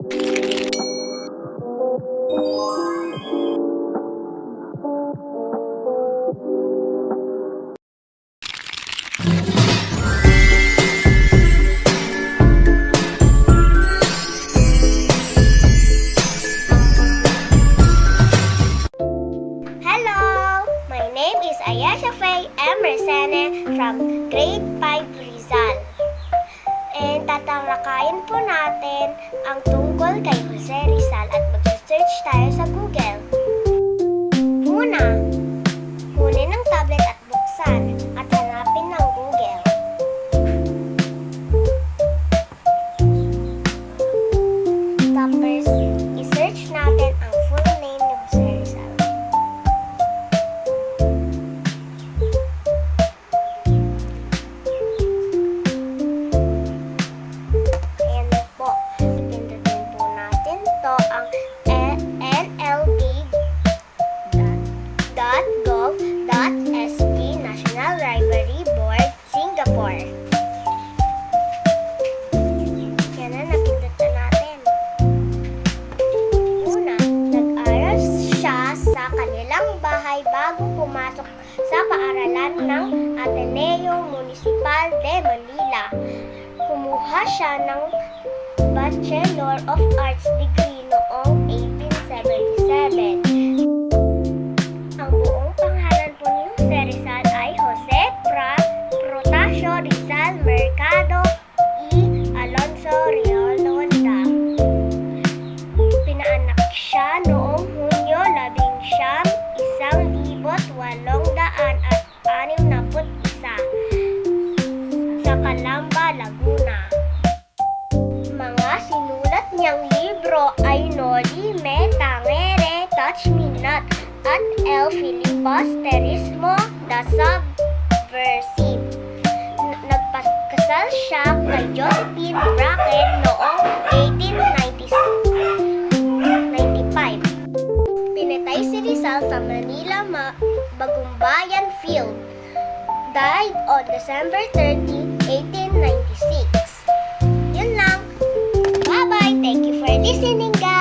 Hello! My name is Ayesha Faye M. Resene from Grade 5 Rizal. And tatalakayin po natin ang tungkol kay Jose Rizal at mag-search tayo sa Google. Una, kunin ang tablet at buksan at hanapin ng Google. Tapos, i-search natin ang full name ni Jose Rizal. Ayan na po. Pindutin po natin to ang nlb.gov.sg National Library Board, Singapore. Yan na, napindutin natin. Una, nag-aral siya sa kanilang bahay bago pumasok sa paaralan ng Ateneo Municipal de Manila. Kumuha siya ng Bachelor of Arts degree noong 1877. Ang buong pangalan po ni Jose Rizal ay Jose Protasio Rizal Mercado y Alonso Riolonda. Pinaanak siya noong Hunyo 11, 1861 sa Calamba, Laguna. Mga sinulat niyang libro ay Noli Me Tangere, Touch Me Not, at El Filibusterismo, The Subversive. Nagpakasal siya kay Josephine Bracken noong 1895. Pinatay si Rizal sa Manila Bagumbayan Field. Died on December 30, 1896. Yun lang. Bye-bye. Thank you for listening, guys.